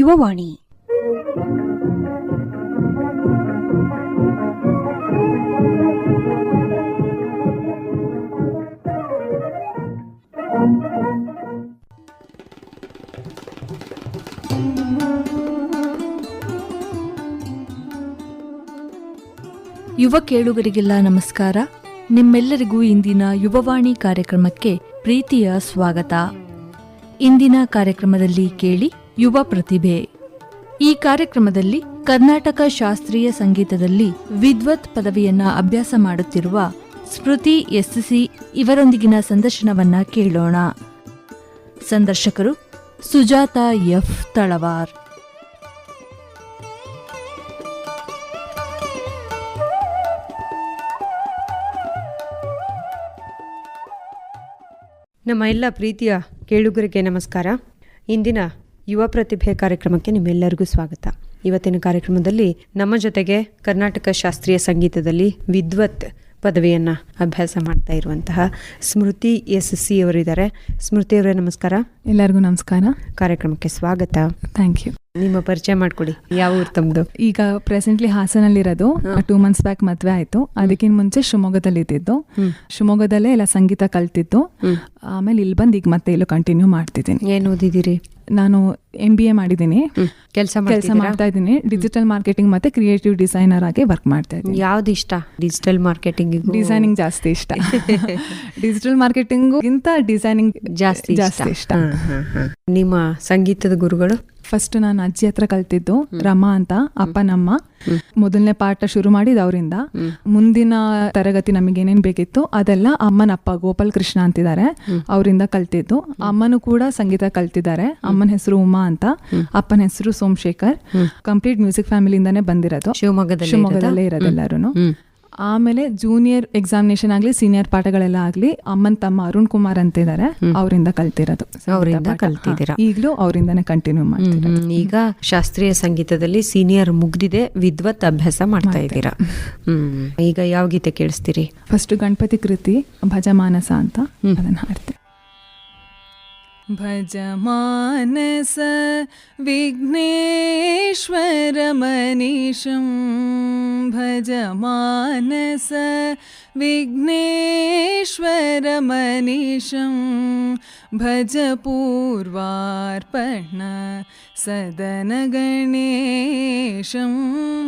ಯುವವಾಣಿ. ಯುವ ಕೇಳುಗರಿಗೆಲ್ಲ ನಮಸ್ಕಾರ. ನಿಮ್ಮೆಲ್ಲರಿಗೂ ಇಂದಿನ ಯುವವಾಣಿ ಕಾರ್ಯಕ್ರಮಕ್ಕೆ ಪ್ರೀತಿಯ ಸ್ವಾಗತ. ಇಂದಿನ ಕಾರ್ಯಕ್ರಮದಲ್ಲಿ ಕೇಳಿ ಯುವ ಪ್ರತಿಭೆ. ಈ ಕಾರ್ಯಕ್ರಮದಲ್ಲಿ ಕರ್ನಾಟಕ ಶಾಸ್ತ್ರೀಯ ಸಂಗೀತದಲ್ಲಿ ವಿದ್ವತ್ ಪದವಿಯನ್ನ ಅಭ್ಯಾಸ ಮಾಡುತ್ತಿರುವ ಸ್ಮೃತಿ ಎಸ್ಸಿ ಇವರೊಂದಿಗಿನ ಸಂದರ್ಶನವನ್ನ ಕೇಳೋಣ. ಸಂದರ್ಶಕರು ಸುಜಾತ ಎಫ್ ತಳವಾರ್. ನಮ್ಮ ಎಲ್ಲ ಪ್ರೀತಿಯ ಕೇಳುಗರಿಗೆ ನಮಸ್ಕಾರ. ಇಂದಿನ ಯುವ ಪ್ರತಿಭೆ ಕಾರ್ಯಕ್ರಮಕ್ಕೆ ನಿಮ್ಮೆಲ್ಲರಿಗೂ ಸ್ವಾಗತ. ಇವತ್ತಿನ ಕಾರ್ಯಕ್ರಮದಲ್ಲಿ ನಮ್ಮ ಜೊತೆಗೆ ಕರ್ನಾಟಕ ಶಾಸ್ತ್ರೀಯ ಸಂಗೀತದಲ್ಲಿ ವಿದ್ವತ್ ಪದವಿಯನ್ನು ಅಭ್ಯಾಸ ಮಾಡ್ತಾ ಇರುವಂತಹ ಸ್ಮೃತಿ ಎಸ್ಸಿ ಅವರಿದ್ದಾರೆ. ಸ್ಮೃತಿ ಅವರೇ ನಮಸ್ಕಾರ. ಎಲ್ಲರಿಗೂ ನಮಸ್ಕಾರ. ಕಾರ್ಯಕ್ರಮಕ್ಕೆ ಸ್ವಾಗತ. Thank you. ನಿಮ್ಮ ಪರಿಚಯ ಮಾಡಿಕೊಡಿ. ಯಾವ ಊರು ತಮ್ಮದು? ಈಗ ಪ್ರೆಸೆಂಟ್ಲಿ ಹಾಸನಲ್ಲಿರೋದು. 2 months ಬ್ಯಾಕ್ ಮದುವೆ ಆಯಿತು. ಅದಕ್ಕಿಂತ ಮುಂಚೆ ಶಿವಮೊಗ್ಗದಲ್ಲಿ ಇದ್ದಿದ್ದು. ಶಿವಮೊಗ್ಗದಲ್ಲೇ ಎಲ್ಲ ಸಂಗೀತ ಕಲ್ತಿದ್ದು. ಆಮೇಲೆ ಇಲ್ಲಿ ಬಂದು ಈಗ ಮತ್ತೆ ಇಲ್ಲೂ ಕಂಟಿನ್ಯೂ ಮಾಡ್ತಿದ್ದೀನಿ. ಏನು ಓದಿದ್ದೀರಿ? ನಾನು MBA ಮಾಡಿದ್ದೀನಿ. ಕೆಲಸ ಮಾಡ್ತಾ ಇದ್ದೀನಿ. ಡಿಜಿಟಲ್ ಮಾರ್ಕೆಟಿಂಗ್ ಮತ್ತೆ ಕ್ರಿಯೇಟಿವ್ ಡಿಸೈನರ್ ಆಗಿ ವರ್ಕ್ ಮಾಡ್ತಾ ಇದ್ದೀನಿ. ಯಾವ್ದು ಇಷ್ಟ? Digital marketing? ಡಿಸೈನಿಂಗ್ ಜಾಸ್ತಿ ಇಷ್ಟ. ಡಿಜಿಟಲ್ ಮಾರ್ಕೆಟಿಂಗ್ ಗಿಂತ ಡಿಸೈನಿಂಗ್ ಜಾಸ್ತಿ ಇಷ್ಟ. ನಿಮ್ಮ ಸಂಗೀತದ ಗುರುಗಳು? ಫಸ್ಟ್ ನಾನು ಅಜ್ಜಿ ಹತ್ರ ಕಲ್ತಿದ್ದು ರಮಾ ಅಂತ. ಅಪ್ಪನಮ್ಮ ಮೊದಲನೇ ಪಾಠ ಶುರು ಮಾಡಿದ ಅವರಿಂದ. ಮುಂದಿನ ತರಗತಿ ನಮಗೆ ಏನೇನ್ ಬೇಕಿತ್ತು ಅದೆಲ್ಲ ಅಮ್ಮನಪ್ಪ ಗೋಪಾಲ್ ಕೃಷ್ಣ ಅಂತಿದ್ದಾರೆ, ಅವರಿಂದ ಕಲ್ತಿದ್ದು. ಅಮ್ಮನೂ ಕೂಡ ಸಂಗೀತ ಕಲ್ತಿದ್ದಾರೆ. ಅಮ್ಮನ ಹೆಸರು ಉಮಾ ಅಂತ, ಅಪ್ಪನ ಹೆಸರು ಸೋಮಶೇಖರ್. ಕಂಪ್ಲೀಟ್ ಮ್ಯೂಸಿಕ್ ಫ್ಯಾಮಿಲಿಯಿಂದಾನೇ ಬಂದಿರೋದು. ಶಿವಮೊಗ್ಗದಲ್ಲೇ ಇರೋದೆಲ್ಲರೂ. ಆಮೇಲೆ ಜೂನಿಯರ್ ಎಕ್ಸಾಮಿನೇಷನ್ ಆಗ್ಲಿ, ಸೀನಿಯರ್ ಪಾಠಗಳೆಲ್ಲ ಆಗ್ಲಿ ಅಮ್ಮನ್ ತಮ್ಮ ಅರುಣ್ ಕುಮಾರ್ ಅಂತಿದ್ದಾರೆ, ಅವರಿಂದ ಕಲ್ತಿರೋದು. ಈಗಲೂ ಅವರಿಂದಾನೇ ಕಂಟಿನ್ಯೂ ಮಾಡ್ತಿರೋದು. ಈಗ ಶಾಸ್ತ್ರೀಯ ಸಂಗೀತದಲ್ಲಿ ಸೀನಿಯರ್ ಮುಗ್ದಿದೆ, ವಿದ್ವತ್ ಅಭ್ಯಾಸ ಮಾಡ್ತಾ ಇದ್ದೀರಾ. ಈಗ ಯಾವ ಗೀತೆ ಕೇಳಿಸ್ತೀರಿ? ಫಸ್ಟ್ ಗಣಪತಿ ಕೃತಿ ಭಜಮಾನಸ ಅಂತ, ಅದನ್ನ ಹಾಡ್ತೀನಿ. ಭಜಮಾನಸ ವಿಘ್ನೇಶ್ವರ ಮನೀಶಂ, ಭಜಮಾನಸ ವಿಘ್ನೇಶ್ವರ ಮನೀಶಂ, ಭಜ ಪೂರ್ವಾರ್ಪಣ ಸದನ ಗಣೇಶಂ,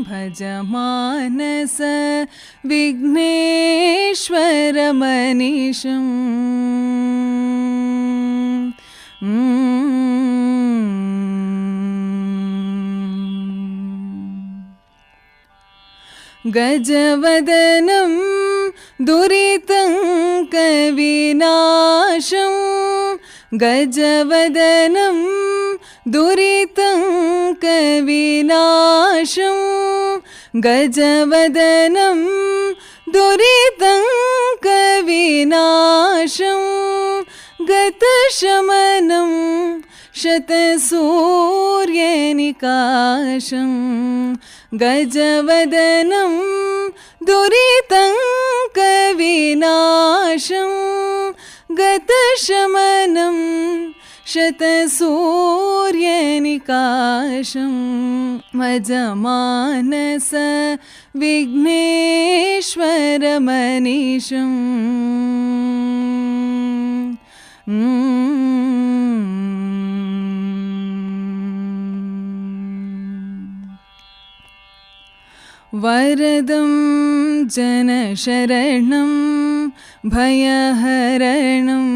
ಭಜಮಾನಸ ವಿಘ್ನೇಶ್ವರ ಮನೀಶಂ. ಗಜವದನಂ ದುರಿತಂಕ ವಿನಾಶಂ, ಗಜವದನಂ ದುರಿತಂಕ ವಿನಾಶಂ, ಗಜವದನಂ ದುರಿತಂಕ ವಿನಾಶಂ, ಗತಶಮನಂ ಶತಸೂರ್ಯನಿಕಾಶಂ, ಗಜವದನಂ ದುರಿತಂಕ ವಿನಾಶಂ, ಗತಶಮನಂ ಶತಸೂರ್ಯನಿಕಾಶಂ, ಭಜಮಾನಸ ವಿಘ್ನೇಶ್ವರ ಮನೀಶಂ. ವರದಂ ಜನಶರಣಂ ಭಯಹರಣಂ,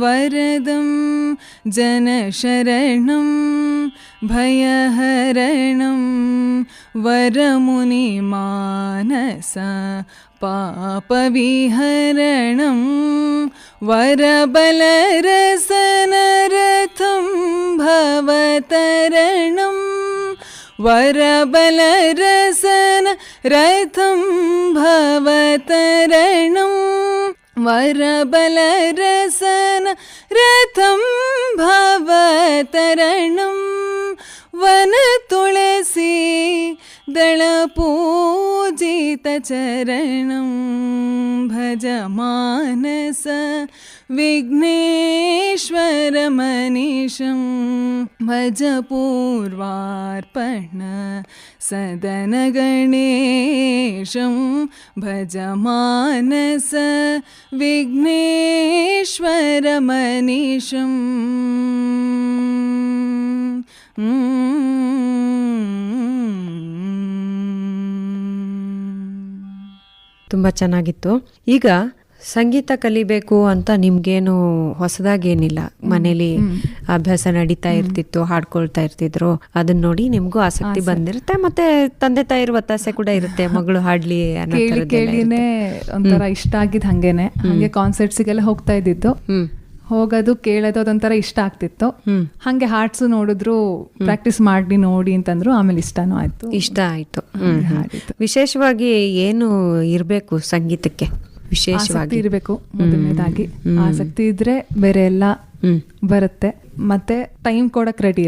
ವರದಂ ಜನಶರಣಂ ಭಯಹರಣಂ, ವರಮುನಿಮಾನಸ ಪಾಪವಿಹರಣಂ, ವರಬಲರಸನರಥಂ ಭವತರಣಂ, ವರಬಲರಸನ ರಥಂ ಭವತರಣಂ, ವರಬಲರಸನ ರಥಂ ಭವತರಣಂ, ವನ ತುಳಸಿ ದಳ ಪೂಜಿತ ಚರಣಂ, ಭಜ ಮಾನಸ ವಿಘ್ನೇಶ್ವರಮನಿಶಂ ಭಜ ಪೂರ್ವಾರ್ಪಣ ಸದನ ಗಣೇಶಂ ಭಜ ಮಾನಸ ವಿಘ್ನೇಶ್ವರಮನಿಶಂ. ತುಂಬ ಚೆನ್ನಾಗಿತ್ತು. ಈಗ ಸಂಗೀತ ಕಲಿಬೇಕು ಅಂತ ನಿಮ್ಗೇನು ಹೊಸದಾಗೇನಿಲ್ಲ, ಮನೇಲಿ ಅಭ್ಯಾಸ ನಡೀತಾ ಇರ್ತಿತ್ತು, ಹಾಡ್ಕೊಳ್ತಾ ಇರ್ತಿದ್ರು, ಅದನ್ನ ನೋಡಿ ನಿಮ್ಗೂ ಆಸಕ್ತಿ ಬಂದಿರುತ್ತೆ, ಮತ್ತೆ ತಂದೆ ತಾಯಿರ ಒತ್ತಾಸೆ ಕೂಡ ಇರುತ್ತೆ, ಮಗಳು ಹಾಡ್ಲಿ ಅನ್ನೋ ಕೇಳಿನೇ ಒಂಥರ ಇಷ್ಟ ಆಗಿದ್ ಹಂಗೆ ಕಾನ್ಸರ್ಟ್ಸಿಗೆಲ್ಲ ಹೋಗ್ತಾ ಇದ್ದಿದ್ದು, ಹೋಗೋದು ಕೇಳೋದು ಅದೊಂಥರ ಇಷ್ಟ ಆಗ್ತಿತ್ತು. ಹಂಗೆ ಹಾಡ್ಸು ನೋಡಿದ್ರು, ಪ್ರಾಕ್ಟೀಸ್ ಮಾಡಿ ನೋಡಿ ಅಂತಂದ್ರು, ಆಮೇಲೆ ಇಷ್ಟನೂ ಆಯ್ತು. ಇಷ್ಟ ಆಯ್ತು. ವಿಶೇಷವಾಗಿ ಏನು ಇರ್ಬೇಕು ಸಂಗೀತಕ್ಕೆ? ವಿಶೇಷವಾಗಿ ಇರಬೇಕು ಮೊದಲನೇದಾಗಿ. ಆಸಕ್ತಿ ಇದ್ರೆ ಬೇರೆ ಎಲ್ಲ ಬರುತ್ತೆ. ಮತ್ತೆ ಟೈಮ್ ಕೊಡಕ್ ರೆಡಿ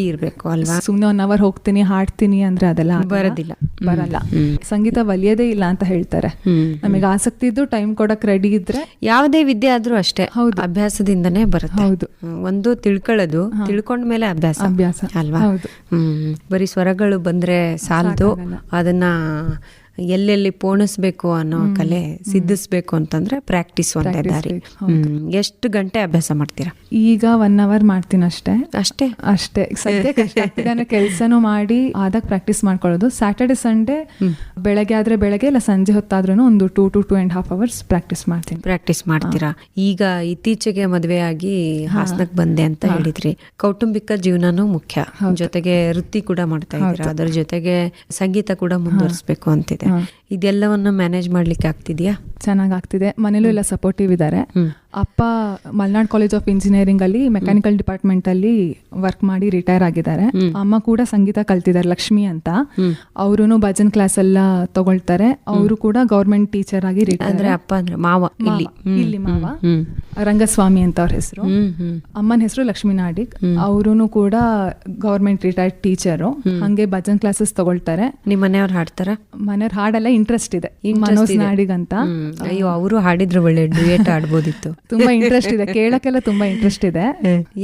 ಇರ್ಬೇಕು ಅಲ್ವಾ? ಸುಮ್ನೆ 1 hour ಹೋಗ್ತೀನಿ ಹಾಡ್ತೀನಿ ಅಂದ್ರೆ ಅದೆಲ್ಲ ಬರಲ್ಲ. ಸಂಗೀತ ಒಲಿಯೋದೇ ಇಲ್ಲ ಅಂತ ಹೇಳ್ತಾರೆ. ನಮಗೆ ಆಸಕ್ತಿ ಇದ್ದು ಟೈಮ್ ಕೊಡಕ್ ರೆಡಿ ಇದ್ರೆ ಯಾವುದೇ ವಿದ್ಯೆ ಆದ್ರೂ ಅಷ್ಟೇ, ಹೌದು, ಅಭ್ಯಾಸದಿಂದನೇ ಬರುತ್ತೆ. ಹೌದು, ಒಂದು ತಿಳ್ಕೊಳ್ಳೋದು, ತಿಳ್ಕೊಂಡ್ಮೇಲೆ ಅಭ್ಯಾಸ ಅಲ್ವಾ? ಬರೀ ಸ್ವರಗಳು ಬಂದ್ರೆ ಸಾಲದು, ಅದನ್ನ ಎಲ್ಲೆಲ್ಲಿ ಪೋಣಿಸ್ಬೇಕು ಅನ್ನೋ ಕಲೆ ಸಿದ್ಧಿಸ್ಬೇಕು ಅಂತಂದ್ರೆ ಪ್ರಾಕ್ಟೀಸ್ ಒಂದೇ ದಾರಿ. ಎಷ್ಟು ಗಂಟೆ ಅಭ್ಯಾಸ ಮಾಡ್ತೀರಾ? ಈಗ 1 hour ಮಾಡ್ತೀನಿ ಅಷ್ಟೇ. ಸದ್ಯಕ್ಕೆ ಕೆಲ್ಸನೂ ಮಾಡಿ ಆದಾಗ ಪ್ರಾಕ್ಟೀಸ್ ಮಾಡ್ಕೊಳ್ಳೋದು. ಸ್ಯಾಟರ್ಡೆ ಸಂಡೇ ಬೆಳಗ್ಗೆ ಆದ್ರೆ ಬೆಳಗ್ಗೆ, ಇಲ್ಲ ಸಂಜೆ ಹೊತ್ತಾದ್ರೂ ಒಂದು 2 to 2.5 hours ಪ್ರಾಕ್ಟೀಸ್ ಮಾಡ್ತೀರಾ. ಈಗ ಇತ್ತೀಚೆಗೆ ಮದುವೆ ಆಗಿ ಹಾಸನಕ್ಕೆ ಬಂದೆ ಅಂತ ಹೇಳಿದ್ರಿ. ಕೌಟುಂಬಿಕ ಜೀವನನೂ ಮುಖ್ಯ, ಜೊತೆಗೆ ವೃತ್ತಿ ಕೂಡ ಮಾಡ್ತಾ ಇದ್ದೀರಾ, ಅದರ ಜೊತೆಗೆ ಸಂಗೀತ ಕೂಡ ಮುಂದುವರಿಸಬೇಕು ಅಂತಿದೆ. ಇದೆಲ್ಲವನ್ನ ಮ್ಯಾನೇಜ್ ಮಾಡ್ಲಿಕ್ಕೆ ಆಗ್ತಿದ್ಯಾ? ಚೆನ್ನಾಗ್ ಆಗ್ತಿದೆ. ಮನೇಲೂ ಎಲ್ಲ ಸಪೋರ್ಟಿವ್ ಇದ್ದಾರೆ. ಅಪ್ಪ ಮಲ್ನಾಡ್ ಕಾಲೇಜ್ ಆಫ್ ಇಂಜಿನಿಯರಿಂಗ್ ಅಲ್ಲಿ ಮೆಕ್ಯಾನಿಕಲ್ ಡಿಪಾರ್ಟ್ಮೆಂಟ್ ಅಲ್ಲಿ ವರ್ಕ್ ಮಾಡಿ ರಿಟೈರ್ ಆಗಿದ್ದಾರೆ. ಅಮ್ಮ ಕೂಡ ಸಂಗೀತ ಕಲ್ತಿದ್ದಾರೆ, ಲಕ್ಷ್ಮಿ ಅಂತ. ಅವರು ಭಜನ್ ಕ್ಲಾಸ್ ಎಲ್ಲ ತಗೊಳ್ತಾರೆ. ಅವರು ಕೂಡ ಗೌರ್ಮೆಂಟ್ ಟೀಚರ್ ಆಗಿ ರಿಟೈರ್. ಅಂದ್ರೆ ಅಪ್ಪ ಅಂದ್ರೆ ಮಾವ ಇಲ್ಲಿ ಮಾವ ರಂಗಸ್ವಾಮಿ ಅಂತ ಅವ್ರ ಹೆಸರು. ಅಮ್ಮನ ಹೆಸರು ಲಕ್ಷ್ಮೀ ನಾಡಿಗ್. ಅವರು ಕೂಡ ಗೌರ್ಮೆಂಟ್ ರಿಟೈರ್ಡ್ ಟೀಚರು. ಹಂಗೆ ಭಜನ್ ಕ್ಲಾಸಸ್ ತಗೊಳ್ತಾರೆ. ನಿಮ್ಮ ಮನೆಯವ್ರು ಹಾಡ್ತಾರ? ಮನೆಯವ್ರು ಹಾಡೆಲ್ಲ ಇಂಟ್ರೆಸ್ಟ್ ಇದೆ. ಮನೋಜ್ ನಾಡಿಗ್ ಅಂತ. ಅಯ್ಯೋ, ಅವರು ಹಾಡಿದ್ರು, ಒಳ್ಳೆ ಡ್ಯೂಯೆಟ್ ಆಡ್ಬೋದಿತ್ತು. ತುಂಬಾ ಇಂಟ್ರೆಸ್ಟ್ ಇದೆ, ಕೇಳಕ್ಕೆಲ್ಲ ತುಂಬಾ ಇಂಟ್ರೆಸ್ಟ್ ಇದೆ.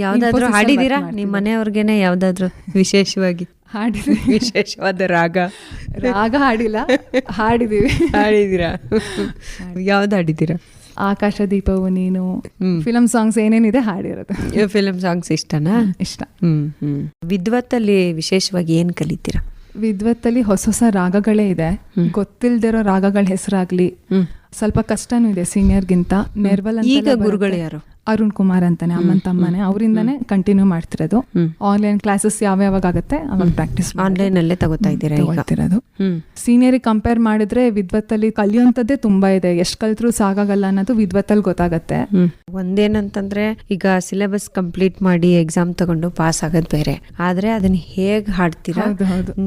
ಯಾವ್ದಾದ್ರು ಹಾಡಿದೀರಾ ನಿಮ್ಮ ಮನೆಯವ್ರಿಗೇನೆ? ಯಾವ್ದಾದ್ರು ವಿಶೇಷವಾಗಿ ಹಾಡಿದ್ವಿ? ವಿಶೇಷವಾದ ರಾಗ ಹಾಡಿದೀರಾ? ಯಾವ್ದು ಹಾಡಿದೀರಾ? ಆಕಾಶ ದೀಪವು ನೀನು, ಫಿಲಂ ಸಾಂಗ್ಸ್ ಏನೇನಿದೆ ಹಾಡಿರೋದು. ಫಿಲಂ ಸಾಂಗ್ಸ್ ಇಷ್ಟನಾ? ಇಷ್ಟ. ವಿದ್ವತ್ತಲ್ಲಿ ವಿಶೇಷವಾಗಿ ಏನ್ ಕಲಿತೀರಾ? ವಿದ್ವತ್ತಲ್ಲಿ ಹೊಸ ರಾಗಗಳೇ ಇದೆ. ಗೊತ್ತಿಲ್ದಿರೋ ರಾಗಗಳ ಹೆಸರಾಗ್ಲಿ, ಸ್ವಲ್ಪ ಕಷ್ಟನೂ ಇದೆ ಸೀನಿಯರ್ಗಿಂತ. ನಿರ್ವಲ್ ಈಗ ಗುರುಗಳು ಯಾರು? ಅರುಣ್ ಕುಮಾರ್ ಅಂತಾನೆ, ಅಮ್ಮನ ತಮ್ಮನೆ. ಅವರಿಂದಾನೆ ಕಂಟಿನ್ಯೂ ಮಾಡ್ತಿರೋದು. ಆನ್ಲೈನ್ ಕ್ಲಾಸಸ್ ಯಾವ್ಯಾವಾಗ ಆಗುತ್ತೆ ಅವಾಗ ಪ್ರಾಕ್ಟೀಸ್ ಆನ್ಲೈನ್ ಅಲ್ಲೇ ತಗೋತಾ ಇದ್ದೀರಾ? ಸೀನಿಯರಿಗೆ ಕಂಪೇರ್ ಮಾಡಿದ್ರೆ ವಿದ್ವತ್ತಲ್ಲಿ ಕಲಿಯುವಂಥದ್ದೇ ತುಂಬಾ ಇದೆ. ಎಷ್ಟು ಕಲ್ತ್ರೂ ಸಾಕಾಗಲ್ಲ ಅನ್ನೋದು ವಿದ್ವತ್ತಲ್ಲಿ ಗೊತ್ತಾಗತ್ತೆ. ಒಂದೇನಂತಂದ್ರೆ, ಈಗ ಸಿಲೆಬಸ್ ಕಂಪ್ಲೀಟ್ ಮಾಡಿ ಎಕ್ಸಾಮ್ ತಗೊಂಡು ಪಾಸ್ ಆಗೋದ್ ಬೇರೆ, ಆದ್ರೆ ಅದನ್ನ ಹೇಗ್ ಹಾಡ್ತೀರಾ,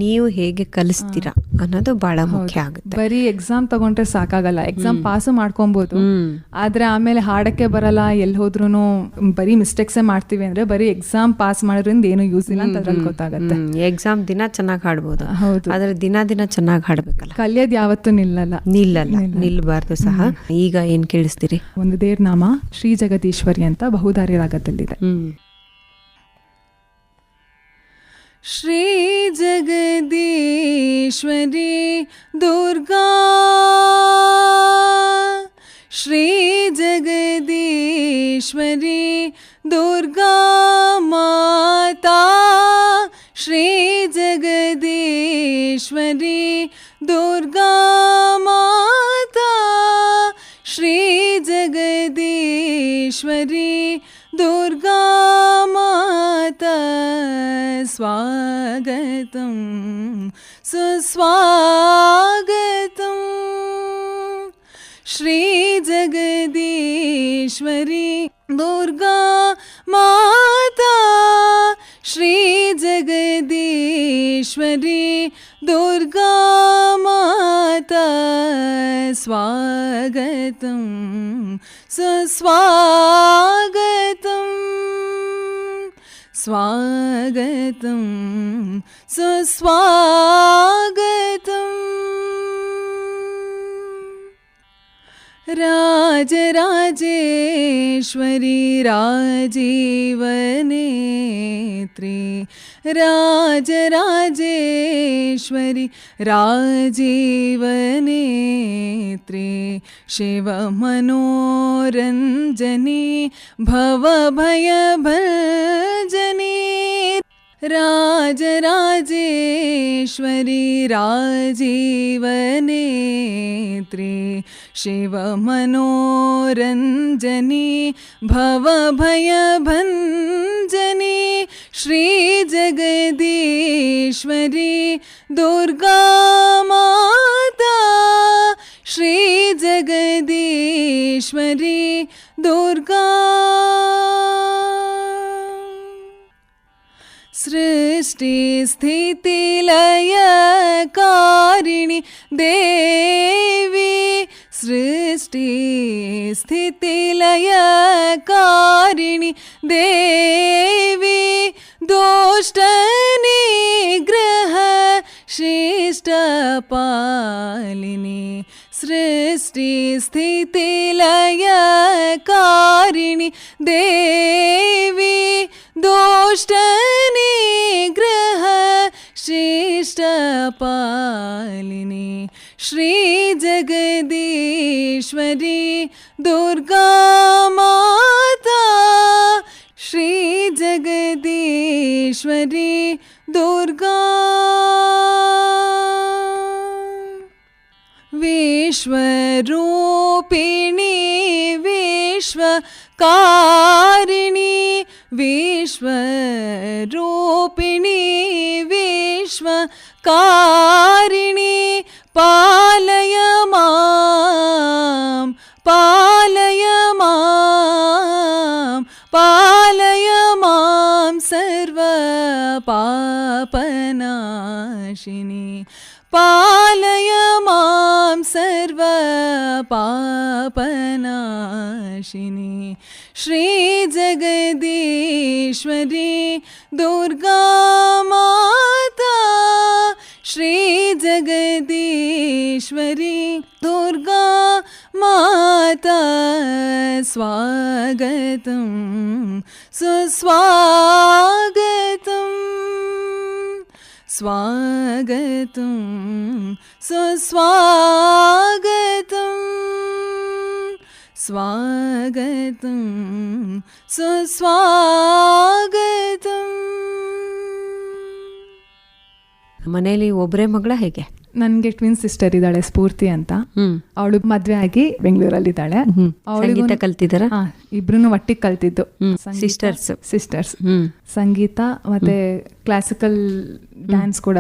ನೀವು ಹೇಗೆ ಕಲಿಸ್ತೀರಾ ಅನ್ನೋದು ಬಹಳ ಮುಖ್ಯ ಆಗುತ್ತೆ. ಬರೀ ಎಕ್ಸಾಮ್ ತಗೊಂಡ್ರೆ ಸಾಕಾಗಲ್ಲ. ಎಕ್ಸಾಮ್ ಪಾಸ್ ಮಾಡ್ಕೊಬಹುದು, ಆದ್ರೆ ಆಮೇಲೆ ಹಾಡಕ್ಕೆ ಬರಲ್ಲ, ಎಲ್ಲಿ ಹೋದ್ರೂ ಬರೀ ಮಿಸ್ಟೇಕ್ಸೇ ಮಾಡ್ತೀವಿ ಅಂದ್ರೆ ಬರೀ ಎಕ್ಸಾಮ್ ಪಾಸ್ ಮಾಡೋದ್ರಿಂದ ಏನು ಯೂಸ್ ಇಲ್ಲ ಅಂತ ಅದ್ರಲ್ಲಿ ಗೊತ್ತಾಗುತ್ತೆ. ಎಕ್ಸಾಮ್ ದಿನ ಚೆನ್ನಾಗಿ ಹಾಡ್ಬೋದು, ಆದ್ರೆ ದಿನ ಚೆನ್ನಾಗಿ ಹಾಡ್ಬೇಕಲ್ಲ. ಕಲಿಯೋದ್ ಯಾವತ್ತೂ ನಿಲ್ಲಬಾರ್ದು ಸಹ. ಈಗ ಏನ್ ಕೇಳಿಸ್ತೀರಿ? ಒಂದು ದೇವ್ರ ನಾಮ ಶ್ರೀ ಜಗದೀಶ್ವರಿ ಅಂತ ಬಹುದಾರಿ ರಾಗದಲ್ಲಿದೆ. ಶ್ರೀ ಜಗದೀಶ್ವರಿ ದುರ್ಗಾ, ಶ್ರೀ ಜಗದೀಶ್ವರಿ ದುರ್ಗಾ ಮಾತಾ, ಶ್ರೀ ಜಗದೀಶ್ವರಿ ದುರ್ಗಾ ಮಾತಾ, ಶ್ರೀ ಜಗದೀಶ್ವರಿ ದುರ್ಗಾ ಮಾತಾ, ಸ್ವಾಗತಂ ಸುಸ್ವಾಗತಂ. ಶ್ರೀ ಜಗದೀಶ್ವರಿ ದುರ್ಗಾ ಮಾತಾ, ಶ್ರೀ ಜಗದೀಶ್ವರಿ ದುರ್ಗಾ ಮಾತಾ, ಸ್ವಾಗತಂ ಸುಸ್ವಾಗತಂ, ಸ್ವಾಗತಂ ಸುಸ್ವಾಗತಂ. राजराजेश्वरी राजीवनेत्री राजराजेश्वरी राजीवनेत्री शिवमनोरञ्जनी भवभयभञ्जनी राजराजेश्वरी राजीवनेत्री शिवमनोरञ्जनी भवभयभञ्जनी श्रीजगदीश्वरी दुर्गा माता श्रीजगदीश्वरी दुर्गा सृष्टि स्थिति लयकारिणि देवी सृष्टि स्थिति लयकारिणि देवी दुष्ट निग्रह शिष्ट पालिनी सृष्टि स्थिति लयकारिणि देवी दुष्ट निग्रह शिष्ट पालिनी श्री जगदीश्वरी दुर्गा माता श्री जगदीश्वरी दुर्गा विश्वरूपिणी विश्वकारिणी विश्वरूपिणी विश्वकारिणी पालय मां पालय मां पालय मां सर्वपापनाशिनी पालय मां सर्वपापनाशिनी श्री जगदीश्वरी दुर्गा माता श्री जगदीश्वरी दुर्गा माता स्वागतं सुस्वागतं स्वागतं सुस्वागतं स्वागतं सुस्वागतं ಮನೆಯಲ್ಲಿ ಒಬ್ಬರೇ ಮಗಳ ಹೇಗೆ? ನನ್ಗೆ ಟ್ವಿನ್ ಸಿಸ್ಟರ್ ಇದ್ದಾಳೆ ಸ್ಫೂರ್ತಿ ಅಂತ. ಅವಳು ಮದ್ವೆ ಆಗಿ ಬೆಂಗಳೂರಲ್ಲಿದ್ದಾಳೆ. ಸಂಗೀತ ಕಲ್ತಿದಾರ? ಇಬ್ರು ಒಟ್ಟಿಗೆ ಕಲ್ತಿದ್ದು. ಸಿಸ್ಟರ್ಸ್ ಸಂಗೀತ ಮತ್ತೆ ಕ್ಲಾಸಿಕಲ್ ಡ್ಯಾನ್ಸ್ ಕೂಡ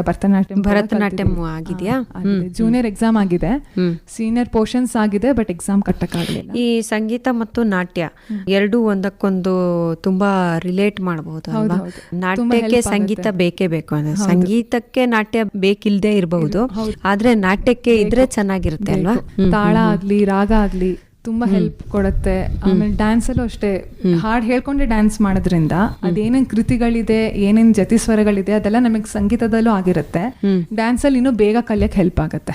ಭರತನಾಟ್ಯಂ ಆಗಿದೆಯಾ? ಜೂನಿಯರ್ ಎಕ್ಸಾಮ್ ಆಗಿದೆ, ಸೀನಿಯರ್ ಪೋರ್ಷನ್ಸ್ ಆಗಿದೆ, ಬಟ್ ಎಕ್ಸಾಮ್ ಕಟ್ಟಕ್ಕಾಗಲಿಲ್ಲ. ಈ ಸಂಗೀತ ಮತ್ತು ನಾಟ್ಯ ಎರಡೂ ಒಂದಕ್ಕೊಂದು ತುಂಬಾ ರಿಲೇಟ್ ಮಾಡಬಹುದು ಅಲ್ವಾ? ನಾಟ್ಯಕ್ಕೆ ಸಂಗೀತ ಬೇಕೇ ಬೇಕು, ಸಂಗೀತಕ್ಕೆ ನಾಟ್ಯ ಬೇಕಿಲ್ದೇ ಇರಬಹುದು, ಆದ್ರೆ ನಾಟ್ಯಕ್ಕೆ ಇದ್ರೆ ಚೆನ್ನಾಗಿರುತ್ತೆ ಅಲ್ವಾ? ತಾಳ ಆಗ್ಲಿ ರಾಗ ಆಗ್ಲಿ ತುಂಬಾ ಹೆಲ್ಪ್ ಕೊಡುತ್ತೆ. ಆಮೇಲೆ ಡ್ಯಾನ್ಸ್ ಅಲ್ಲೂ ಅಷ್ಟೇ, ಹಾಡ್ ಹೇಳ್ಕೊಂಡೆ ಡ್ಯಾನ್ಸ್ ಮಾಡೋದ್ರಿಂದ ಅದೇನೇನ್ ಕೃತಿಗಳಿದೆ, ಏನೇನ್ ಜತಿ ಸ್ವರಗಳಿದೆ ಅದೆಲ್ಲ ನಮಗೆ ಸಂಗೀತದಲ್ಲೂ ಆಗಿರುತ್ತೆ. ಡ್ಯಾನ್ಸ್ ಅಲ್ಲಿ ಇನ್ನೂ ಬೇಗ ಕಲಿಯಕ್ ಹೆಲ್ಪ್ ಆಗುತ್ತೆ.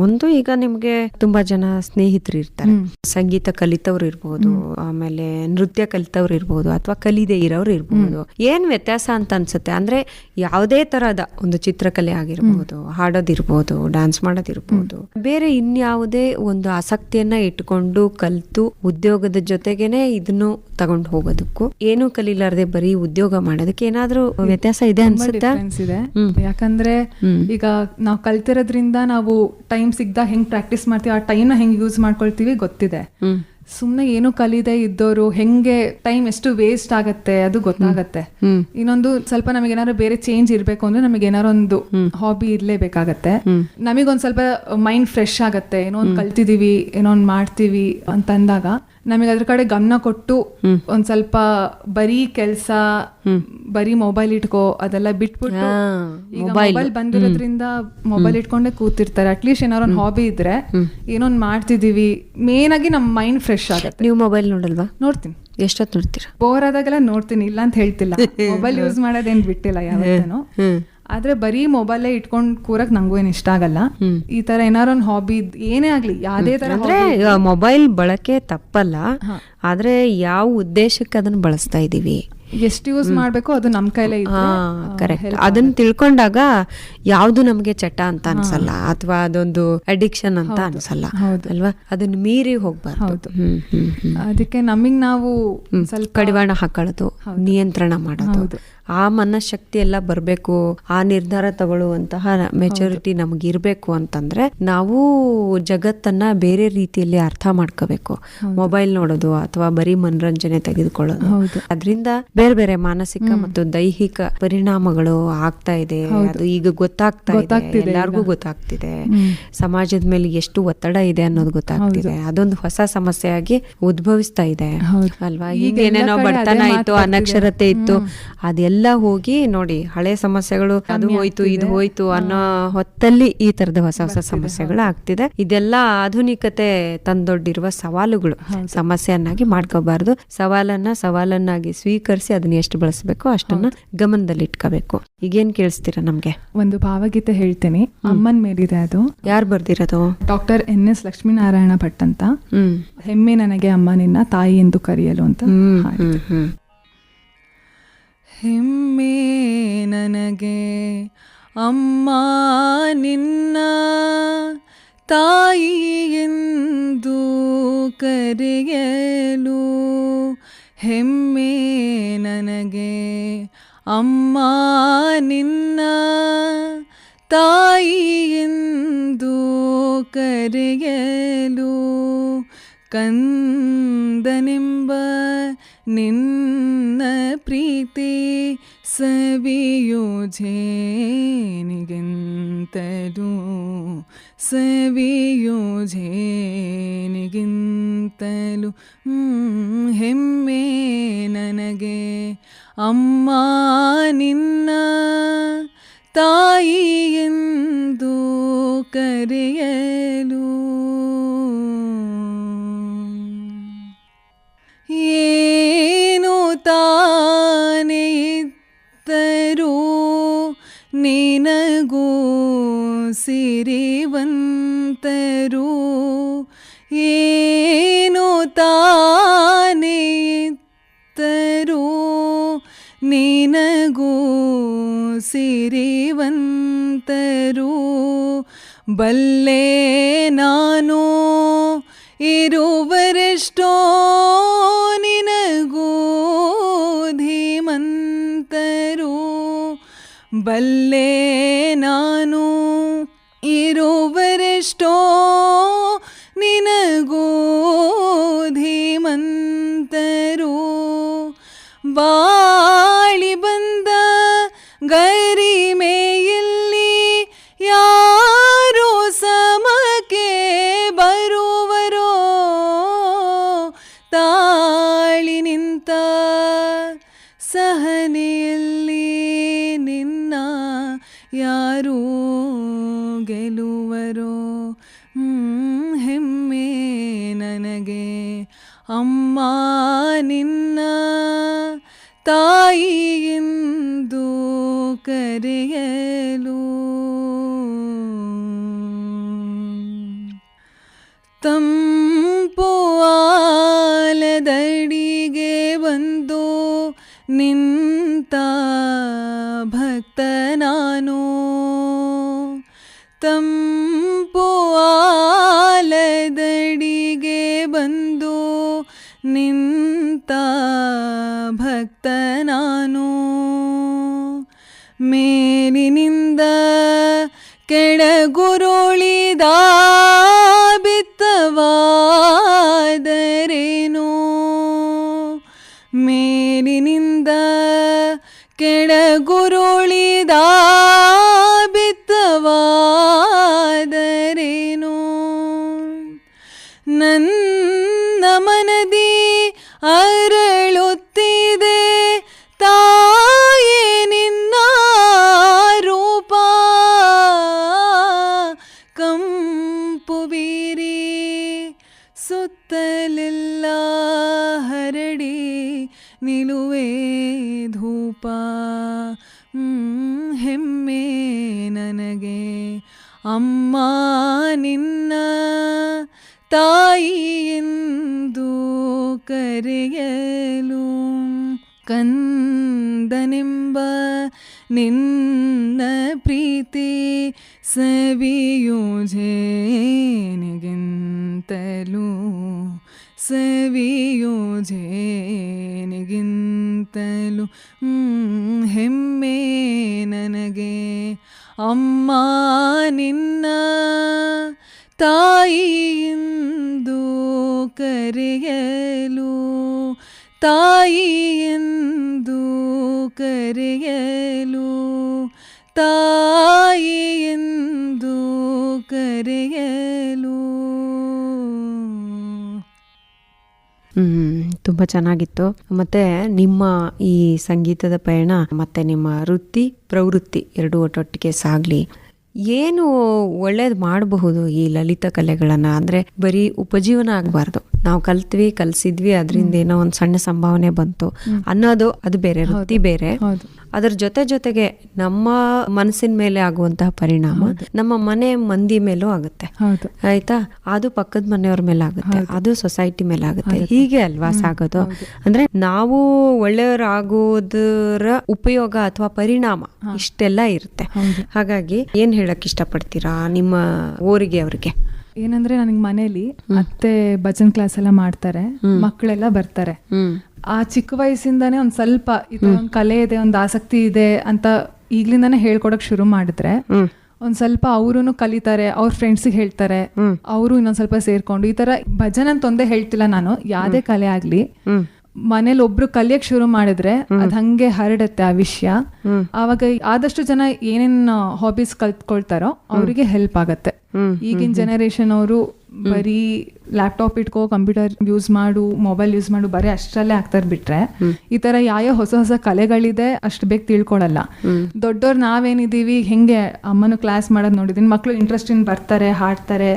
ಒಂದು ಈಗ ನಿಮ್ಗೆ ತುಂಬಾ ಜನ ಸ್ನೇಹಿತರು ಇರ್ತಾರೆ, ಸಂಗೀತ ಕಲಿತವ್ರು ಇರ್ಬೋದು, ಆಮೇಲೆ ನೃತ್ಯ ಕಲಿತವ್ರು ಇರ್ಬೋದು, ಅಥವಾ ಕಲಿದೇ ಇರೋರು ಇರ್ಬೋದು. ಏನ್ ವ್ಯತ್ಯಾಸ ಅಂತ ಅನ್ಸುತ್ತೆ ಅಂದ್ರೆ, ಯಾವುದೇ ತರಹದ ಒಂದು ಚಿತ್ರಕಲೆ ಆಗಿರ್ಬೋದು, ಹಾಡೋದಿರ್ಬೋದು, ಡ್ಯಾನ್ಸ್ ಮಾಡೋದಿರ್ಬೋದು, ಬೇರೆ ಇನ್ಯಾವುದೇ ಒಂದು ಆಸಕ್ತಿಯನ್ನ ಇಟ್ಕೊಂಡು ಕಲ್ತು ಉದ್ಯೋಗದ ಜೊತೆಗೇನೆ ಇದನ್ನು ತಗೊಂಡು ಹೋಗೋದಕ್ಕೂ, ಏನು ಕಲೀಲಾರ್ದೆ ಬರೀ ಉದ್ಯೋಗ ಮಾಡೋದಕ್ಕೆ ಏನಾದ್ರೂ ವ್ಯತ್ಯಾಸ ಇದೆ ಅನ್ಸುತ್ತಾ? ಯಾಕಂದ್ರೆ ಈಗ ನಾವು ಕಲ್ತಿರೋದ್ರಿಂದ ನಾವು ಟೈಮ್ ಸಿಗ್ದ ಹೆಂಗ್ ಪ್ರಾಕ್ಟೀಸ್ ಮಾಡ್ತೀವಿ, ಆ ಟೈಮ್ ನ ಹೆಂಗ್ ಯೂಸ್ ಮಾಡ್ಕೊಳ್ತೀವಿ ಗೊತ್ತಿದೆ. ಸುಮ್ನೆ ಏನು ಕಲಿದೆ ಇದ್ದವರು ಹೆಂಗೆ ಟೈಮ್ ಎಷ್ಟು ವೇಸ್ಟ್ ಆಗತ್ತೆ ಅದು ಗೊತ್ತಾಗತ್ತೆ. ಇನ್ನೊಂದು ಸ್ವಲ್ಪ ನಮಗೆ ಏನಾದ್ರು ಬೇರೆ ಚೇಂಜ್ ಇರ್ಬೇಕು ಅಂದ್ರೆ ನಮಗೆ ಏನಾರು ಒಂದು ಹಾಬಿ ಇರ್ಲೇಬೇಕಾಗತ್ತೆ. ನಮಗೊಂದ್ ಸ್ವಲ್ಪ ಮೈಂಡ್ ಫ್ರೆಶ್ ಆಗತ್ತೆ, ಏನೋ ಒಂದ್ ಕಲ್ತಿದೀವಿ, ಏನೋ ಒಂದ್ ಮಾಡ್ತೀವಿ ಅಂತ ಅಂದಾಗ ನಮಗೆ ಅದ್ರ ಕಡೆ ಗಮನ ಕೊಟ್ಟು ಒಂದ್ ಸ್ವಲ್ಪ ಬರೀ ಕೆಲ್ಸ, ಬರೀ ಮೊಬೈಲ್ ಇಟ್ಕೋ ಅದೆಲ್ಲ ಬಿಟ್ಬಿಟ್ಟು, ಈಗ ಮೊಬೈಲ್ ಬಂದಿರೋದ್ರಿಂದ ಮೊಬೈಲ್ ಇಟ್ಕೊಂಡೆ ಕೂತಿರ್ತಾರೆ. ಅಟ್ಲೀಸ್ಟ್ ಏನಾರು ಒಂದ್ ಹಾಬಿ ಇದ್ರೆ ಏನೊಂದ್ ಮಾಡ್ತಿದೀವಿ, ಮೇನ್ ಆಗಿ ನಮ್ ಮೈಂಡ್ ಫ್ರೆಶ್ ಆಗತ್ತೆ. ನೀವು ಮೊಬೈಲ್ ನೋಡಲ್ವಾ? ನೋಡ್ತೀನಿ. ಎಷ್ಟೊತ್ತು ನೋಡ್ತೀರಾ? ಬೋರ್ ಆದಾಗೆಲ್ಲ ನೋಡ್ತೀನಿ, ಇಲ್ಲ ಅಂತ ಹೇಳ್ತಿಲ್ಲ. ಮೊಬೈಲ್ ಯೂಸ್ ಮಾಡೋದೇನ್ ಬಿಟ್ಟಿಲ್ಲ ಯಾವತ್ತೇನು. ಆದ್ರೆ ಬರೀ ಮೊಬೈಲೇ ಇಟ್ಕೊಂಡು ಕೂರಕ್ ನಂಗೂ ಏನ್ ಇಷ್ಟ ಆಗಲ್ಲ. ಈ ತರ ಏನಾರು ಒಂದು ಹಾಬಿ ಏನೇ ಆಗ್ಲಿ, ಯಾವ್ದೇ ತರ ಅಂದ್ರೆ ಮೊಬೈಲ್ ಬಳಕೆ ತಪ್ಪಲ್ಲ, ಆದ್ರೆ ಯಾವ ಉದ್ದೇಶಕ್ಕೆ ಅದನ್ನ ಬಳಸ್ತಾ ಇದೀವಿ, ಎಷ್ಟು ಯೂಸ್ ಮಾಡ್ಬೇಕು ಅದು ನಮ್ ಕೈಲೇ ಇದೆ. ಕರೆಕ್ಟ್. ಅದನ್ನ ತಿಳ್ಕೊಂಡಾಗ ಯಾವ್ದು ನಮ್ಗೆ ಚಟ ಅಂತ ಅನ್ಸಲ್ಲ, ಅಥವಾ ಅದೊಂದು ಅಡಿಕ್ಷನ್ ಅಂತ ಅನ್ಸಲ್ಲ ಅಲ್ವಾ, ಅದನ್ನ ಮೀರಿ ಹೋಗ್ಬಾರ್ದು. ಅದಕ್ಕೆ ನಮಗ್ ನಾವು ಸ್ವಲ್ಪ ಕಡಿವಾಣ ಹಾಕೊಳ್ಳೋದು, ನಿಯಂತ್ರಣ ಮಾಡೋದು, ಆ ಮನಶಕ್ತಿ ಎಲ್ಲ ಬರ್ಬೇಕು, ಆ ನಿರ್ಧಾರ ತಗೊಳ್ಳುವಂತಹ ಮೆಚುರಿಟಿ ನಮ್ಗೆ ಇರ್ಬೇಕು ಅಂತಂದ್ರೆ ನಾವು ಜಗತ್ತನ್ನ ಬೇರೆ ರೀತಿಯಲ್ಲಿ ಅರ್ಥ ಮಾಡ್ಕೋಬೇಕು. ಮೊಬೈಲ್ ನೋಡೋದು ಅಥವಾ ಬರೀ ಮನರಂಜನೆ ತೆಗೆದುಕೊಳ್ಳೋದು, ಅದರಿಂದ ಬೇರೆ ಬೇರೆ ಮಾನಸಿಕ ಮತ್ತು ದೈಹಿಕ ಪರಿಣಾಮಗಳು ಆಗ್ತಾ ಇದೆ. ಅದು ಈಗ ಗೊತ್ತಾಗ್ತಾ ಇದೆ, ಎಲ್ಲಾರ್ಗೂ ಗೊತ್ತಾಗ್ತಿದೆ. ಸಮಾಜದ ಮೇಲೆ ಎಷ್ಟು ಒತ್ತಡ ಇದೆ ಅನ್ನೋದು ಗೊತ್ತಾಗ್ತಿದೆ. ಅದೊಂದು ಹೊಸ ಸಮಸ್ಯೆಯಾಗಿ ಉದ್ಭವಿಸ್ತಾ ಇದೆ ಅಲ್ವಾ. ಈಗ ಏನೇನೋ ಬಡತನ ಇತ್ತು, ಅನಕ್ಷರತೆ ಇತ್ತು, ಅದೆಲ್ಲ ಹೋಗಿ ನೋಡಿ ಹಳೆ ಸಮಸ್ಯೆಗಳು, ಅದು ಹೋಯ್ತು ಇದು ಹೋಯ್ತು ಅನ್ನೋ ಹೊತ್ತಲ್ಲಿ ಈ ತರದ ಹೊಸ ಹೊಸ ಸಮಸ್ಯೆಗಳು ಆಗ್ತಿದೆ. ಇದೆಲ್ಲ ಆಧುನಿಕತೆ ತಂದೊಡ್ಡಿರುವ ಸವಾಲುಗಳು. ಸಮಸ್ಯೆಯನ್ನಾಗಿ ಮಾಡ್ಕೋಬಾರ್ದು, ಸವಾಲನ್ನಾಗಿ ಸ್ವೀಕರಿಸಿ ಅದನ್ನ ಎಷ್ಟು ಬಳಸಬೇಕು ಅಷ್ಟನ್ನ ಗಮನದಲ್ಲಿ ಇಟ್ಕೋಬೇಕು. ಈಗೇನ್ ಕೇಳಿಸ್ತೀರಾ ನಮ್ಗೆ? ಒಂದು ಭಾವಗೀತೆ ಹೇಳ್ತೀನಿ, ಅಮ್ಮನ್ ಮೇಲಿದೆ. ಅದು ಯಾರು ಬರ್ದಿರೋದು? ಡಾಕ್ಟರ್ NS ಲಕ್ಷ್ಮೀನಾರಾಯಣ ಭಟ್ ಅಂತ. ಹೆಮ್ಮೆ ನನಗೆ ಅಮ್ಮ ನಿನ್ನ ತಾಯಿ ಎಂದು ಕರೆಯಲು ಅಂತ. ಹೆಮ್ಮೆ ನನಗೆ ಅಮ್ಮ ನಿನ್ನ ತಾಯಿ ಎಂದು ಕರೆಯಲು, ಹೆಮ್ಮೆ ನನಗೆ ಅಮ್ಮ ನಿನ್ನ ತಾಯಿ ಎಂದು ಕರೆಯಲು, ಕಂದನೆಂಬ ನಿನ್ನ ಪ್ರೀತಿ ಸವಿಯೋ ಝೇನಿಗಿಂತಲೂ, ಸವಿಯೋ ಝೇನಿಗಿಂತಲೂ, ಹೆಮ್ಮೆ ನನಗೆ ಅಮ್ಮ ನಿನ್ನ ತಾಯಿ ಎಂದು ಕರೆಯಲು. ಏನು ತಾನೇ ಇದ್ದರೂ ನಿನಗೂ ಸಿರಿವಂತರು, ಏನು ತಾನೇ ಇದ್ದರೂ ನಿನಗೂ ಸಿರಿವಂತರು, ಬಲ್ಲೆ ನಾನು ಇರುವರೆಷ್ಟೋ ನಿನಗೂ ಧೀಮಂತರು, ಬಲ್ಲೆ ನಾನು ಇರುವರೆಷ್ಟೋ ನಿನಗೂ ಧೀಮಂತರು, ಬಾಳಿ ಬಂದ ಗರಿಮೆಯಲ್ಲಿ ಯಾರು ಸಮಕ್ಕೆ ಬರುವರೋ, ತಾಳಿ ನಿಂತ ಸಹನೆಯಲ್ಲಿ ನಿನ್ನ ಯಾರು ಗೆಲುವರೋ, ಹೆಮ್ಮೆ ನನಗೆ ಅಮ್ಮ ನಿನ್ನ ತಾಯಿ ಎಂದು ಕರೆಯಲು. ತಂಪು ಆಲದಡಿಗೆ ಬಂದು ನಿಂತ ಭಕ್ತ ನಾನು, ತಂಪು ಆಲದಡಿಗೆ ಬಂದು ನಿಂತ ಭಕ್ತ ನಾನು, ಮೇಲಿನಿಂದ ಕೆಳಗುರುಳಿದ ಬಿತ್ತವಾದರೇನು, ಮೇಲಿನಿಂದ ಕೆಳಗುರುಳಿದ ಬಿತ್ತವಾದರೇನು, ನನ್ನ ಮನದಿ ಅರಳುತ್ತಿದೆ ತಾಯೇ ನಿನ್ನ ರೂಪ, ಕಂಪು ಬೀರಿ ಸುತ್ತಲೆಲ್ಲ ಹರಡಿ ನಿಲುವೆ ಧೂಪ, ಹೆಮ್ಮೆ ನನಗೆ ಅಮ್ಮ ನಿನ್ನ ತಾಯಿ ಎಂದು ಕರೆಯಲು ಕಂದನೆಂಬ ನಿನ್ನ ಪ್ರೀತಿ ಸವಿಯೋ ಜೇನಿಗಿಂತಲೂ ಸವಿಯೋ ಜೇನಿಗಿಂತಲೂ ಹೆಮ್ಮೆ ನನಗೆ ಅಮ್ಮ ನಿನ್ನ ತಾಯಿಯೆಂದು ಕರೆಯಲು ತಾಯಿಯೆಂದು ಕರೆಯಲು ತಾಯಿಯೆಂದು ಕರೆಯಲು. ತುಂಬ ಚೆನ್ನಾಗಿತ್ತು. ಮತ್ತೆ ನಿಮ್ಮ ಈ ಸಂಗೀತದ ಪಯಣ ಮತ್ತೆ ನಿಮ್ಮ ವೃತ್ತಿ ಪ್ರವೃತ್ತಿ ಎರಡೂ ಒಟ್ಟೊಟ್ಟಿಗೆ ಸಾಗಲಿ. ಏನು ಒಳ್ಳೇದು ಮಾಡಬಹುದು ಈ ಲಲಿತ ಕಲೆಗಳನ್ನು, ಅಂದರೆ ಬರೀ ಉಪಜೀವನ ಆಗಬಾರ್ದು. ನಾವು ಕಲಿಸಿದ್ವಿ ಅದರಿಂದ ಏನೋ ಒಂದು ಸಣ್ಣ ಸಂಭಾವನೆ ಬಂತು ಅನ್ನೋದು ಅದು ಬೇರೆ, ವೃತ್ತಿ ಬೇರೆ. ಅದರ ಜೊತೆಗೆ ನಮ್ಮ ಮನಸ್ಸಿನ ಮೇಲೆ ಆಗುವಂತಹ ಪರಿಣಾಮ ನಮ್ಮ ಮನೆ ಮಂದಿ ಮೇಲೂ ಆಗುತ್ತೆ, ಆಯ್ತಾ? ಅದು ಪಕ್ಕದ ಮನೆಯವ್ರ ಮೇಲೆ ಆಗುತ್ತೆ, ಅದು ಸೊಸೈಟಿ ಮೇಲೆ ಆಗುತ್ತೆ. ಹೀಗೆ ಅಲ್ವಾ ಸಾಗೋದು? ಅಂದ್ರೆ ನಾವು ಒಳ್ಳೆಯವರಾಗೋದರ ಉಪಯೋಗ ಅಥವಾ ಪರಿಣಾಮ ಇಷ್ಟೆಲ್ಲ ಇರುತ್ತೆ. ಹಾಗಾಗಿ ಏನ್ ಹೇಳಕ್ ಇಷ್ಟಪಡ್ತೀರಾ ನಿಮ್ಮ ಊರಿಗೆ ಅವ್ರಿಗೆ? ಏನಂದ್ರೆ ನನಗೆ ಮನೇಲಿ ಅತ್ತೆ ಭಜನ್ ಕ್ಲಾಸ್ ಎಲ್ಲ ಮಾಡ್ತಾರೆ, ಮಕ್ಕಳೆಲ್ಲ ಬರ್ತಾರೆ. ಆ ಚಿಕ್ಕ ವಯಸ್ಸಿಂದಾನೇ ಒಂದ್ ಸ್ವಲ್ಪ ಒಂದು ಕಲೆ ಇದೆ, ಒಂದು ಆಸಕ್ತಿ ಇದೆ ಅಂತ ಈಗ್ಲಿಂದಾನೇ ಹೇಳ್ಕೊಡಕ್ ಶುರು ಮಾಡಿದ್ರೆ ಒಂದ್ ಸ್ವಲ್ಪ ಅವ್ರು ಕಲಿತಾರೆ, ಅವ್ರ ಫ್ರೆಂಡ್ಸಿಗೆ ಹೇಳ್ತಾರೆ, ಅವರು ಇನ್ನೊಂದ್ ಸ್ವಲ್ಪ ಸೇರ್ಕೊಂಡು ಈ ತರ ಭಜನ್ ಅಂತ ಒಂದೇ ಹೇಳ್ತಿಲ್ಲ ನಾನು, ಯಾವ್ದೇ ಕಲೆ ಆಗ್ಲಿ ಮನೇಲಿ ಒಬ್ರು ಕಲಿಯಕ್ ಶುರು ಮಾಡಿದ್ರೆ ಅದ್ ಹಂಗೆ ಹರಡತ್ತೆ ಆ ವಿಷಯ. ಆವಾಗ ಆದಷ್ಟು ಜನ ಏನೇನ್ ಹಾಬೀಸ್ ಕಲ್ತ್ಕೊಳ್ತಾರೋ ಅವ್ರಿಗೆ ಹೆಲ್ಪ್ ಆಗತ್ತೆ. ಈಗಿನ ಜನರೇಷನ್ ಅವರು ಬರೀ ಲ್ಯಾಪ್ಟಾಪ್ ಇಟ್ಕೋ, ಕಂಪ್ಯೂಟರ್ ಯೂಸ್ ಮಾಡು, ಮೊಬೈಲ್ ಯೂಸ್ ಮಾಡು, ಬರೀ ಅಷ್ಟರಲ್ಲೇ ಆಗ್ತಾರೆ ಬಿಟ್ರೆ ಈ ತರ ಯಾವ ಹೊಸ ಹೊಸ ಕಲೆಗಳಿದೆ ಅಷ್ಟು ಬೇಗ ತಿಳ್ಕೊಳಲ್ಲ. ದೊಡ್ಡವ್ರು ನಾವೇನಿದೀವಿ ಹೆಂಗೆ ಅಮ್ಮನು ಕ್ಲಾಸ್ ಮಾಡೋದ್ ನೋಡಿದೀನಿ, ಮಕ್ಳು ಇಂಟ್ರೆಸ್ಟ್ ಇನ್ ಬರ್ತಾರೆ, ಹಾಡ್ತಾರೆ,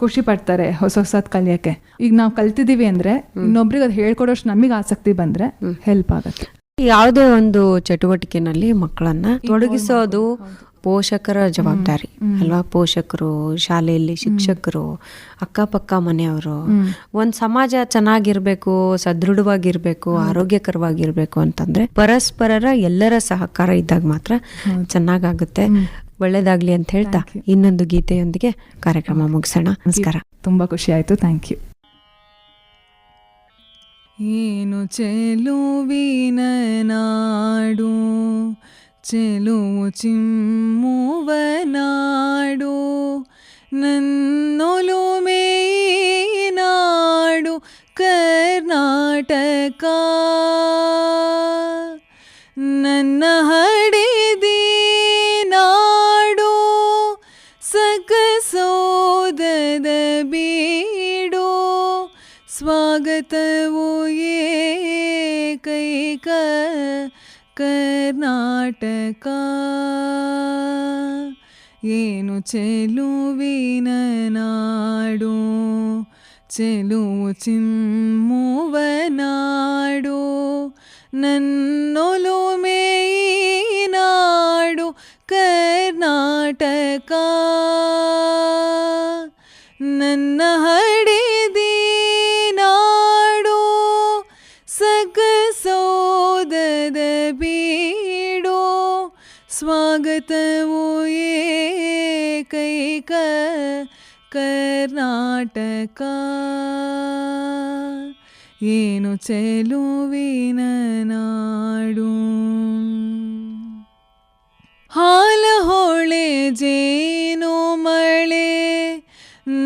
ಖುಷಿ ಪಡ್ತಾರೆ ಹೊಸ ಹೊಸದ್ ಕಲಿಯಕ್ಕೆ. ಈಗ ನಾವು ಕಲ್ತಿದೀವಿ ಅಂದ್ರೆ ಇನ್ನೊಬ್ರಿಗೆ ಅದು ಹೇಳ್ಕೊಡೋಷ್ಟು ನಮಗೆ ಆಸಕ್ತಿ ಬಂದ್ರೆ ಹೆಲ್ಪ್ ಆಗತ್ತೆ. ಯಾವುದೇ ಒಂದು ಚಟುವಟಿಕೆನಲ್ಲಿ ಮಕ್ಕಳನ್ನ ತೊಡಗಿಸೋದು ಪೋಷಕರ ಜವಾಬ್ದಾರಿ ಅಲ್ವಾ? ಪೋಷಕರು, ಶಾಲೆಯಲ್ಲಿ ಶಿಕ್ಷಕರು, ಅಕ್ಕಪಕ್ಕ ಮನೆಯವರು, ಒಂದ್ ಸಮಾಜ ಚೆನ್ನಾಗಿರ್ಬೇಕು, ಸದೃಢವಾಗಿರ್ಬೇಕು, ಆರೋಗ್ಯಕರವಾಗಿರ್ಬೇಕು ಅಂತಂದ್ರೆ ಪರಸ್ಪರರ ಎಲ್ಲರ ಸಹಕಾರ ಇದ್ದಾಗ ಮಾತ್ರ ಚೆನ್ನಾಗಾಗುತ್ತೆ. ಒಳ್ಳೇದಾಗ್ಲಿ ಅಂತ ಹೇಳ್ತಾ ಇನ್ನೊಂದು ಗೀತೆಯೊಂದಿಗೆ ಕಾರ್ಯಕ್ರಮ ಮುಗಿಸೋಣ. ನಮಸ್ಕಾರ. ತುಂಬಾ ಖುಷಿ ಆಯ್ತು. Thank you. ಏನು ಚೆಲುವಿನ ನಾಡು, ಚೆಲುವು ಚಿಮ್ಮುವ ನಾಡು, ನನ್ನೊಲುಮೆ ನಾಡು ಕರ್ನಾಟಕ, ನನ್ನ ಹಡೆದಿ ನಾಡು ಸಕಸೋದದ ಬೀಡು, ಸ್ವಾಗತವು ಏಕೈಕ ಕರ್ನಾಟಕ. ಏನು ಚೆಲುವಿನ ನಾಡು, ಚೆಲುವು ಚಿಮ್ಮುವ ನಾಡು, ನನ್ನೊಲುಮೆ ನಾಡು ಕರ್ನಾಟಕ, ನನ್ನ ಹಡೆದಿ ನಾಡು ಸಕಸೋದದ ಬೀಡು, ಸ್ವಾಗತವು ಏಕೈಕ ಕರ್ನಾಟಕ. ಏನು ಚೆಲುವಿನ ನಾಡು. ಹಾಲ ಹೊಳೆ ಜೇನು ಮಳೆ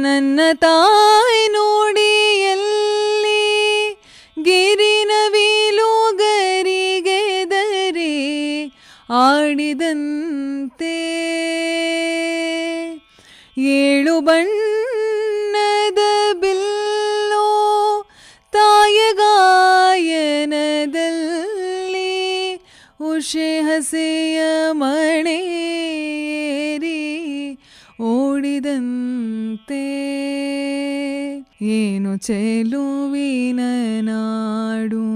ನನ್ನ ತಾಯಿ ನುಡಿಯಲ್ಲಿ, ಗಿರಿನವಿಲು ಗರಿಗೆದರಿ ಆಡಿದಂತೆ, ಏಳು ಬಣ್ಣದ ಬಿಲ್ಲು ತಾಯ ಗಾಯನದಲ್ಲಿ, ಉಷೆ ಹಸೆಯ ಮಣೇರಿ ಓಡಿದಂತೆ. ಏನು ಚೆಲುವಿನ ನಾಡು.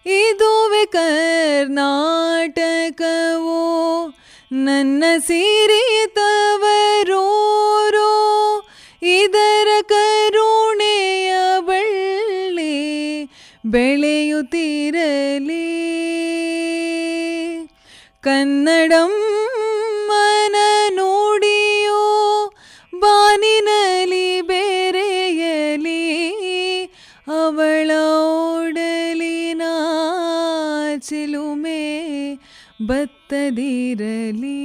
ಇದುವೆ ಕರ್ನಾಟಕವೋ ನನ್ನ ಸಿರಿ ತವರೂರು, ಇದರ ಕರುಣೆಯ ಬಳ್ಳಿ ಬೆಳೆಯುತ್ತಿರಲಿ. ಕನ್ನಡಮ್ಮನ ನುಡಿಯೋ ಬಾನಿನಲ್ಲಿ ಬೆರೆಯಲಿ, ಅವಳ ಒಡಲಿನ ಚಿಲುಮೆ ಬತ್ತದಿರಲಿ.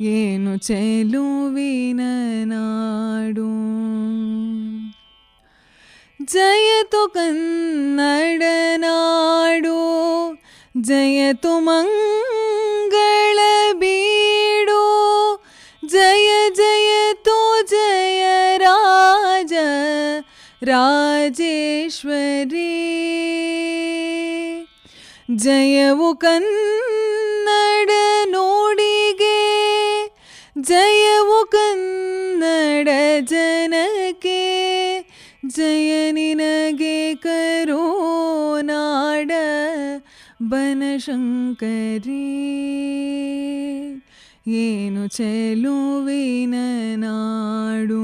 ಏನು ಚೆಲುವಿನ ನಾಡು. ಜಯತು ಕನ್ನಡ ನಾಡು, ಜಯತು ಮಂಗಳ ಬೀಡು, ಜಯ ಜಯತು ಜಯ ರಾಜ ರಾಜೇಶ್ವರಿ. ಜಯವು ಕನ್ನಡ ನುಡಿಗೆ, ಜಯವು ಕನ್ನಡ ಜನಕ್ಕೆ, ಜಯ ನಿನಗೆ ಕರುನಾಡ ಬನಶಂಕರಿ. ಏನು ಚೆಲುವಿನ ನಾಡು,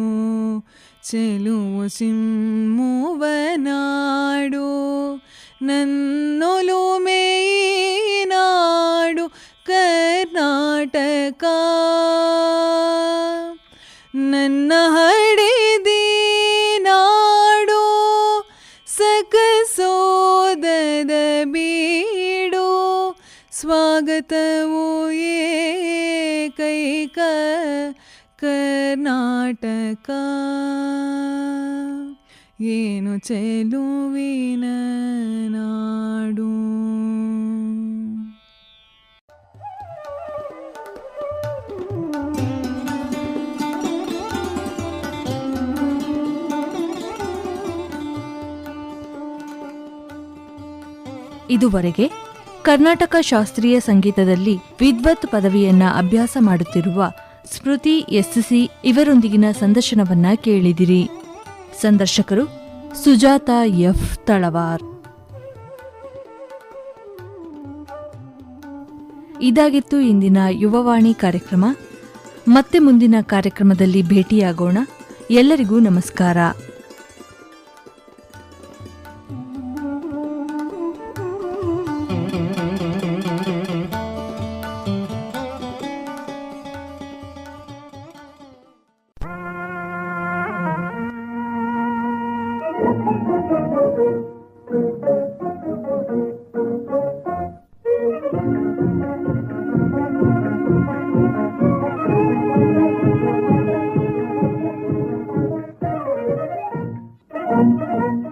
ಚೆಲುವು ಸಿಮ್ಮುವ ನಾಡು, ನನ್ನೊಲುಮೆ ನಾಡು ಕರ್ನಾಟಕ. ನನ್ನ ಹಡೆದಿ ನಾಡು ಸಕಸೋದದ ಬೀಡು, ಸ್ವಾಗತವು ಏಕೈಕ ಕರ್ನಾಟಕ. ಏನು ಚೆಲುವಿನ ನಾಡು. ಇದುವರೆಗೆ ಕರ್ನಾಟಕ ಶಾಸ್ತ್ರೀಯ ಸಂಗೀತದಲ್ಲಿ ವಿದ್ವತ್ ಪದವಿಯನ್ನ ಅಭ್ಯಾಸ ಮಾಡುತ್ತಿರುವ ಸ್ಮೃತಿ ಎಸ್ಸಿ ಇವರೊಂದಿಗಿನ ಸಂದರ್ಶನವನ್ನ ಕೇಳಿದಿರಿ. ಸಂದರ್ಶಕರು ಸುಜಾತ ಎಫ್ ತಳವಾರ್. ಇದಾಗಿತ್ತು ಇಂದಿನ ಯುವವಾಣಿ ಕಾರ್ಯಕ್ರಮ. ಮತ್ತೆ ಮುಂದಿನ ಕಾರ್ಯಕ್ರಮದಲ್ಲಿ ಭೇಟಿಯಾಗೋಣ. ಎಲ್ಲರಿಗೂ ನಮಸ್ಕಾರ. Thank you.